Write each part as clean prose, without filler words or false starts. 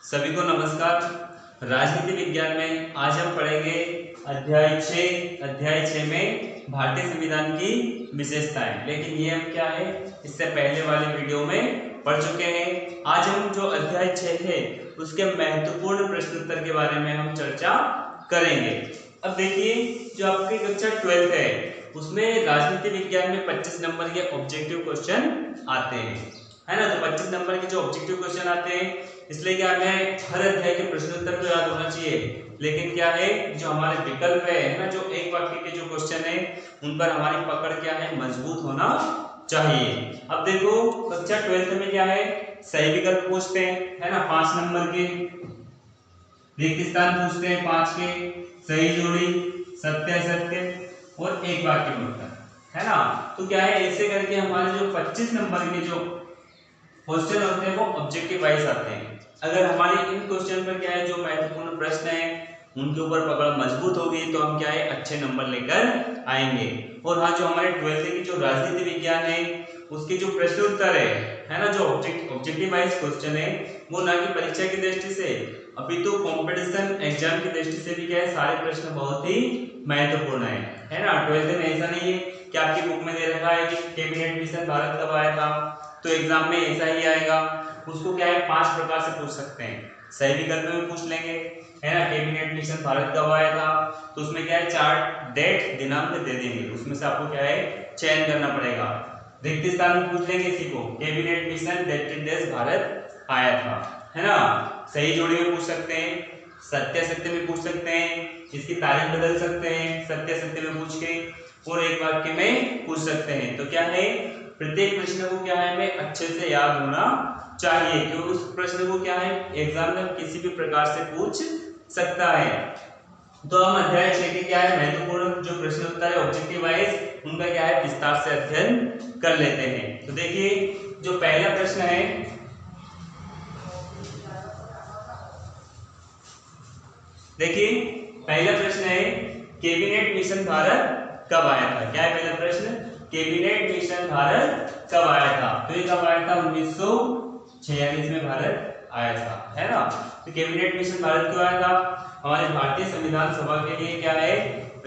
सभी को नमस्कार। राजनीति विज्ञान में आज हम पढ़ेंगे अध्याय 6 में भारतीय संविधान की विशेषताएं। लेकिन ये हम क्या है, इससे पहले वाले वीडियो में पढ़ चुके हैं। आज हम जो अध्याय 6 है उसके महत्वपूर्ण प्रश्न उत्तर के बारे में हम चर्चा करेंगे। अब देखिए, जो आपकी कक्षा 12th है उसमें राजनीति विज्ञान में 25 नंबर के ऑब्जेक्टिव क्वेश्चन आते हैं, है ना। तो 25 नंबर के जो ऑब्जेक्टिव क्वेश्चन आते हैं, इसलिए क्या हमें हर अध्याय के प्रश्न उत्तर तो याद होना चाहिए, लेकिन क्या है जो हमारे विकल्प है ना, जो एक वाक्य के जो क्वेश्चन है उन पर हमारी पकड़ क्या है, मजबूत होना चाहिए। अब देखो, कक्षा 12th में क्या है, सही विकल्प पूछते हैं, है ना। 5 नंबर के रिक्त स्थान पूछते हैं, 5 के सही जोड़ी, सत्य असत्य और एक वाक्य में उत्तर, है ना। तो क्या है, ऐसे करके हमारे जो 25 नंबर के जो क्वेश्चन होते हैं वो ऑब्जेक्टिव वाइज आते हैं। अगर हमारे इन क्वेश्चन पर क्या है, जो महत्वपूर्ण प्रश्न है उनके ऊपर पकड़ मजबूत होगी तो हम क्या है, अच्छे नंबर लेकर आएंगे। और हाँ, जो हमारे 12th की जो राजनीति विज्ञान है उसके जो प्रश्न उत्तर है ना, जो ऑब्जेक्टिव वाइज क्वेश्चन है वो ना कि परीक्षा की दृष्टि से, अभी तो कंपटीशन एग्जाम की दृष्टि से भी क्या है, सारे प्रश्न बहुत ही महत्वपूर्ण है ना। 12th में ऐसा नहीं है कि आपकी बुक में दे रखा है कि कैबिनेट मिशन भारत कब आया था, तो एग्जाम में ऐसा ही आएगा। उसको क्या है, 5 प्रकार से पूछ सकते हैं, सही विकल्प में पूछ लेंगे, है ना। कैबिनेट मिशन भारत कब आया था, तो उसमें क्या है, 4 डेट दिनांक दे देंगे, उसमें से आपको क्या है, चयन करना पड़ेगा। रिक्त स्थान में पूछ लेंगे इसी को, cabinet mission dated days Bharat आया था, है ना। सही जोड़ी में पूछ सकते हैं, सत्य सत्य में पूछ सकते हैं, इसकी तारीख बदल सकते हैं सत्य सत्य में पूछ के, और एक वाक्य में पूछ सकते हैं। तो क्या है, प्रत्येक प्रश्न को क्या है, हमें अच्छे से याद होना चाहिए, क्योंकि उस प्रश्न को क्या है, एग्जाम में किसी भी प्रकार से पूछ सकता है। तो हम अध्याय 6 के क्या है, महत्वपूर्ण जो प्रश्न उत्तर है ऑब्जेक्टिव वाइज, उनका क्या है, विस्तार से अध्ययन कर लेते हैं। तो देखिए, जो पहला प्रश्न है, देखिए पहला प्रश्न है, कैबिनेट मिशन भारत कब आया था। क्या है पहला प्रश्न, कैबिनेट मिशन भारत कब आया था। तो ये कब आया था, 1946 में भारत आया था, है ना। तो कैबिनेट मिशन भारत क्यों आया था, हमारे भारतीय संविधान सभा के लिए क्या है,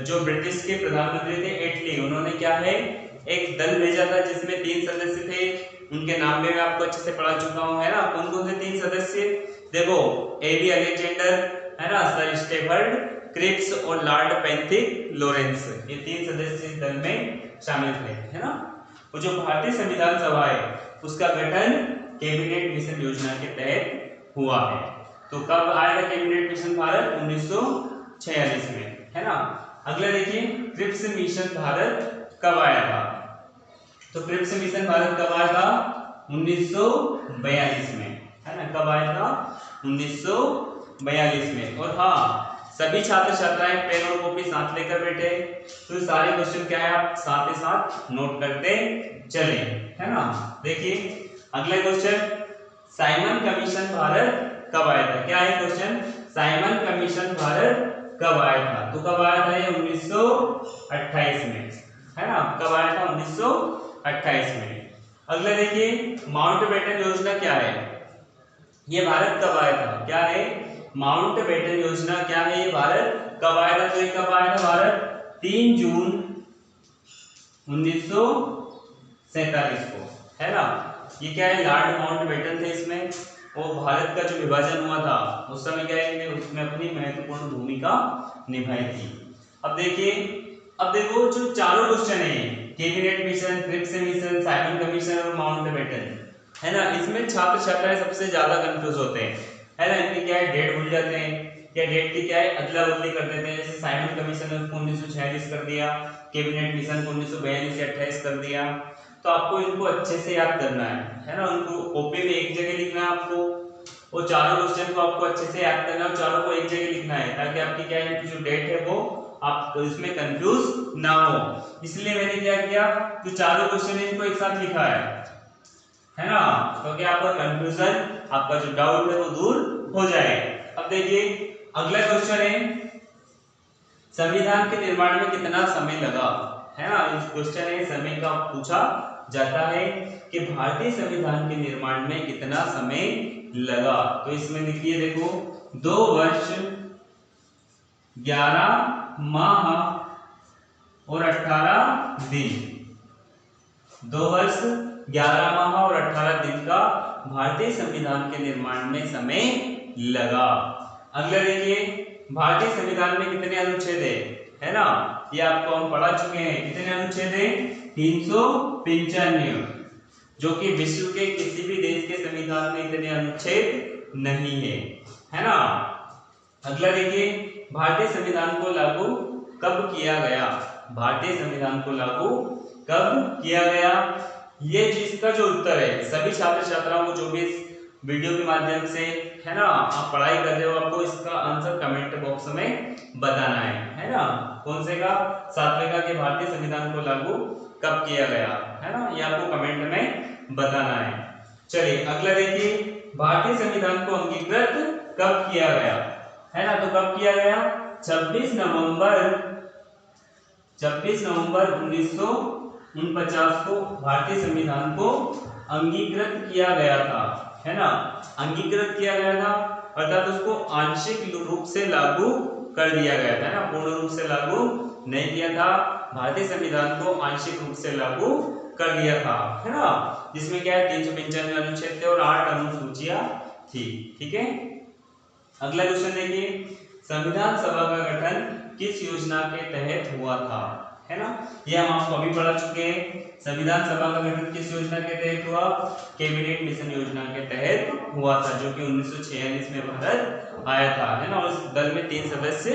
जो ब्रिटिश के प्रधानमंत्री थे एटली, उन्होंने क्या है, एक दल भेजा था जिसमें 3 सदस्य थे। उनके नाम में मैं आपको अच्छे से पढ़ा चुका हूं, है ना। कौन कौन से 3 सदस्य, देखो, एबी अलेक्जेंडर, है ना, सर स्टेफर्ड क्रिप्स और लॉर्ड पेंथिक लॉरेंस, ये 3 सदस्य इस दल में शामिल थे, है ना। और जो भारतीय संविधान सभा है उसका गठन कैबिनेट मिशन योजना के तहत हुआ है। तो कब आया था कैबिनेट मिशन भारत, 1946 में, है ना। अगला देखिए, क्रिप्स मिशन भारत कब आया था। तो क्रिप्स मिशन भारत कब आया था, 1942 में, है ना। कब आया था, 1942 में। और हाँ, सभी छात्र छात्राएं पेन और कॉपी साथ लेकर बैठे, तो सारे क्वेश्चन क्या है, आप साथ ही साथ नोट करते चले, है ना। देखिए अगला क्वेश्चन, साइमन कमीशन भारत कब आया था। क्या है क्वेश्चन, साइमन कमीशन भारत कब आया था। तो कब आया था, ये 1928 में, है ना। कब आया था, 1928 में। अगला देखिए, माउंटबेटन योजना क्या है, ये भारत कब आया था। क्या है, माउंटबेटन योजना क्या है, ये भारत कब आया था। तो ये कब आया था भारत, 3 जून 1947 को, है ना। ये क्या है, लॉर्ड माउंटबेटन थे इसमें, वो भारत का जो विभाजन हुआ था उस समय क्या है, उसमें अपनी महत्वपूर्ण भूमिका निभाई थी। अब देखिए, अब देखो जो चारों क्वेश्चन है, cabinet mission, Cripps mission, Simon commission और माउंटबेटन, है ना, इसमें छात्र छात्राएं सबसे ज्यादा कंफ्यूज होते हैं, है ना। इनकी क्या है, डेट भूल जाते हैं, क्या डेट की क्या है, अदला बदली कर देते हैं। जैसे साइमन कमीशन ने 1946 कर दिया, कैबिनेट मिशन को 1942 या 28 कर दिया। तो आपको इनको अच्छे से याद करना है ना। उनको कॉपी में एक जगह लिखना है आपको, वो चारों क्वेश्चन को आपको अच्छे से याद करना है और चारों को एक जगह लिखना है, ताकि आपकी क्या है, जो डेट है वो आप तो इसमें कंफ्यूज ना हो। इसलिए मैंने क्या किया, जो चारों क्वेश्चन है इनको एक साथ लिखा है ना, क्योंकि आपका कंफ्यूजन, आपका जो डाउट है वो दूर हो जाए। अब देखिए अगला क्वेश्चन है, संविधान के निर्माण में कितना समय लगा, है ना। इस क्वेश्चन है, समय का पूछा जाता है कि भारतीय संविधान के निर्माण में कितना समय लगा। तो इसमें देखिए, देखो 2 वर्ष 11 माह और 18 दिन, 2 वर्ष 11 माह और 18 दिन का भारतीय संविधान के निर्माण में समय लगा। अगला देखिए, भारतीय संविधान में कितने अनुच्छेद है ना, ये आपको हम पढ़ा चुके हैं। कितने अनुच्छेद है? 395, जो कि विश्व के किसी भी देश के संविधान में इतने अनुच्छेद नहीं है ना। अगला देखिए, भारतीय संविधान को लागू कब किया गया? भारतीय संविधान को लागू कब किया गया? ये जिसका जो उत्तर है, सभी छात्र छात्राओं को जो भी इस वीडियो के माध्यम से है ना आप पढ़ाई कर रहे हो, आपको इसका आंसर कमेंट बॉक्स में बताना है ना। कौन से का? 7वें का कि भारतीय संविधान को लागू कब किया गया, है ना, ये आपको कमेंट में बताना है। चलिए अगला देखिए, भारतीय संविधान को अंगीकृत कब किया गया, है ना। तो कब किया गया? 26 नवंबर 1949 को भारतीय संविधान को अंगीकृत किया गया था, है ना। अंगीकृत किया गया था अर्थात उसको आंशिक रूप से लागू कर दिया गया था, ना, पूर्ण रूप से लागू नहीं किया था। भारतीय संविधान को आंशिक रूप से लागू कर दिया था, है ना, जिसमें क्या है 395 अनुच्छेद थे और 8 अनुसूचियां थी। ठीक है। अगला क्वेश्चन देखिए, संविधान सभा का गठन किस योजना के तहत हुआ था, है ना। ये हम आपको अभी पढ़ा चुके हैं। संविधान सभा का गठन किस योजना के तहत हुआ? कैबिनेट मिशन योजना के तहत हुआ था, जो कि 1946 में भारत आया था, है ना, और उस दल में 3 सदस्य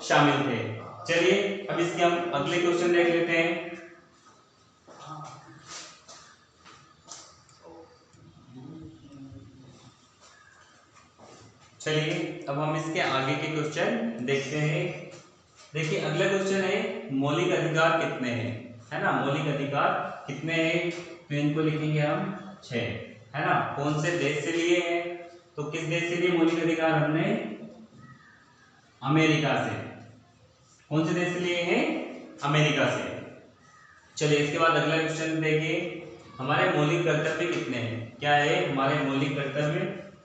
शामिल थे। चलिए अब इसके हम अगले क्वेश्चन देख लेते हैं। चलिए अब हम इसके आगे के क्वेश्चन देखते हैं। देखिए अगला क्वेश्चन है, मौलिक अधिकार कितने हैं, है ना। मौलिक अधिकार कितने हैं? तो इनको लिखेंगे हम 6, है ना। कौन से देश से लिए हैं? तो किस देश से लिए मौलिक अधिकार? हमने अमेरिका से। कौन से देश से लिए हैं? अमेरिका से। चलिए इसके बाद अगला क्वेश्चन देखिए, हमारे मौलिक कर्तव्य कितने हैं? क्या है हमारे मौलिक कर्तव्य?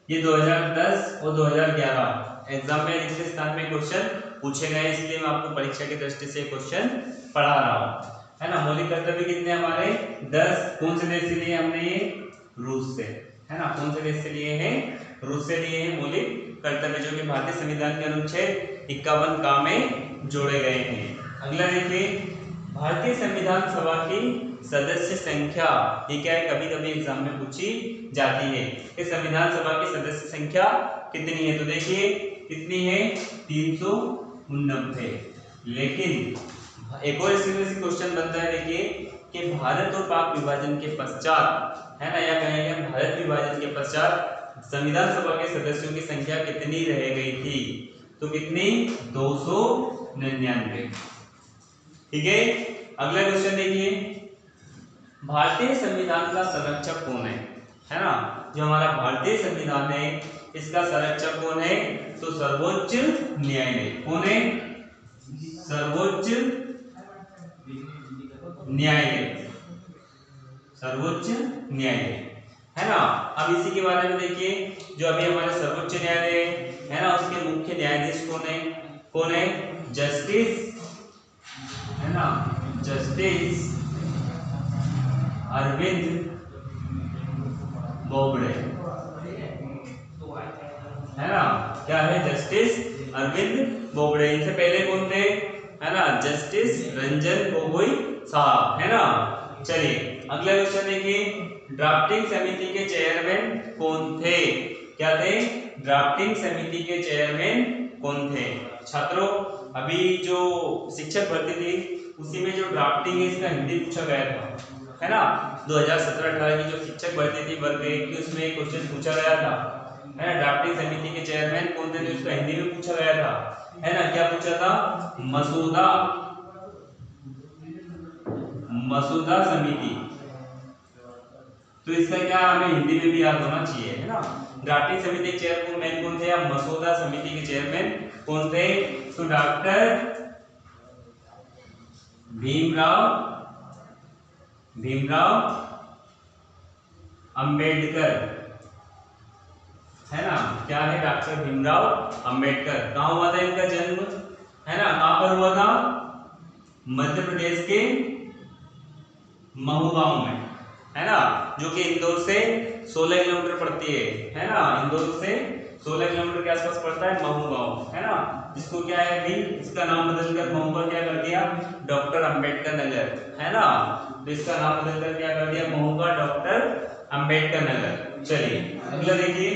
ये 2010 और 2011 एग्जाम में रिक्त स्थान में क्वेश्चन पूछे गए, इसलिए मैं आपको परीक्षा की दृष्टि से क्वेश्चन पढ़ा रहा हूँ, है ना। मौलिक कर्तव्य कितने हमारे? 10। कौन से देश से लिए हमने? ये रूस से, है ना। कौन से देश से लिए हैं? रूस से लिए हैं मौलिक कर्तव्य, जो कि भारतीय संविधान के अनुच्छेद 51 का में जोड़े गए हैं। अगला देखिए, भारतीय संविधान सभा की सदस्य संख्या, ये क्या है कभी कभी एग्जाम में पूछी जाती है कि संविधान सभा की सदस्य संख्या कितनी है। तो देखिए कितनी है? 389। लेकिन एक और इसमें से क्वेश्चन बनता है, देखिए कि भारत और पाक विभाजन के पश्चात, है ना, या कहेंगे भारत विभाजन के पश्चात संविधान सभा के सदस्यों की संख्या कितनी रह गई थी? तो कितनी? 299। ठीक है। अगला क्वेश्चन देखिए, भारतीय संविधान का संरक्षक कौन है ना। जो हमारा भारतीय संविधान है इसका संरक्षक कौन है? तो सर्वोच्च न्यायालय। कौन है? सर्वोच्च न्यायालय, सर्वोच्च न्यायालय, है ना। अब इसी के बारे में देखिए, जो अभी हमारे सर्वोच्च न्यायालय है ना, उसके मुख्य न्यायाधीश कौन है? कौन है? जस्टिस, है ना, जस्टिस अरविंद बोबड़े, है ना। क्या है? जस्टिस अरविंद बोबड़े। इनसे पहले कौन थे? है ना, जस्टिस रंजन गोगोई साहब, है ना। चलिए अगला क्वेश्चन देखिए, ड्राफ्टिंग समिति के चेयरमैन कौन थे? क्या थे? ड्राफ्टिंग समिति के चेयरमैन कौन थे? छात्रों अभी जो शिक्षक भर्ती थी उसी में जो ड्राफ्टिंग है इसका हिंदी पूछा गया था, है ना। 2017-18 की जो शिक्षक भर्ती थी वर्ग 1 की, उसमें क्वेश्चन पूछा गया था, है ना। ड्राफ्टिंग समिति के चेयरमैन कौन थे? तो इसका हिंदी में पूछा गया था, है ना। क्या पूछा था? मसूदा समिति। तो इसका क्या हमें हिंदी में भी याद होना चाहिए, है ना। ड्राफ्टिंग समिति के चेयरमैन कौन थे या मसूदा समिति के चेयरमैन कौन थे? तो डॉक्टर भीमराव अंबेडकर, है ना, क्या है, डॉक्टर भीमराव अंबेडकर। कहाँ हुआ था इनका जन्म, है ना, कहाँ पर हुआ था, मध्य प्रदेश के महू गांव में, है ना, जो कि इंदौर से 16 किलोमीटर पड़ती है ना, इंदौर से 16 किलोमीटर के आसपास पड़ता है महू गांव, है ना, जिसको क्या है अभी इसका नाम बदलकर महू का क्या कर दिया, डॉक्टर अंबेडकर नगर, है ना, तो इसका नाम बदलकर क्या कर दिया, महू का डॉक्टर अंबेडकर नगर। चलिए अगला देखिए,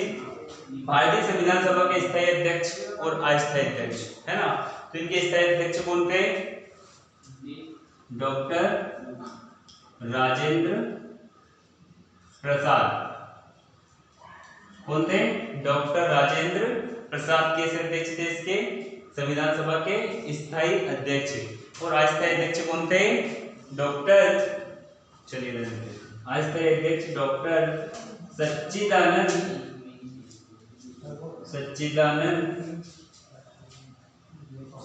भारतीय संविधान सभा के स्थायी अध्यक्ष और अस्थायी अध्यक्ष, है ना, तो इनके स्थायी अध्यक्ष कौन थे, डॉक्टर राजेंद्र प्रसाद, कौन थे, डॉक्टर राजेंद्र प्रसाद के अध्यक्ष थे इसके संविधान सभा के स्थायी अध्यक्ष, और अस्थायी अध्यक्ष कौन थे, डॉक्टर, चलिए अस्थायी अध्यक्ष डॉक्टर सच्चिदानंद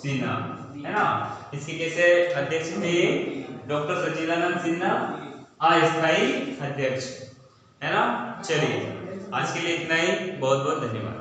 सिन्हा, है ना, इसके कैसे अध्यक्ष थे, डॉक्टर सच्चिदानंद सिन्हा अस्थायी अध्यक्ष, है ना। चलिए आज के लिए इतना ही, बहुत बहुत धन्यवाद।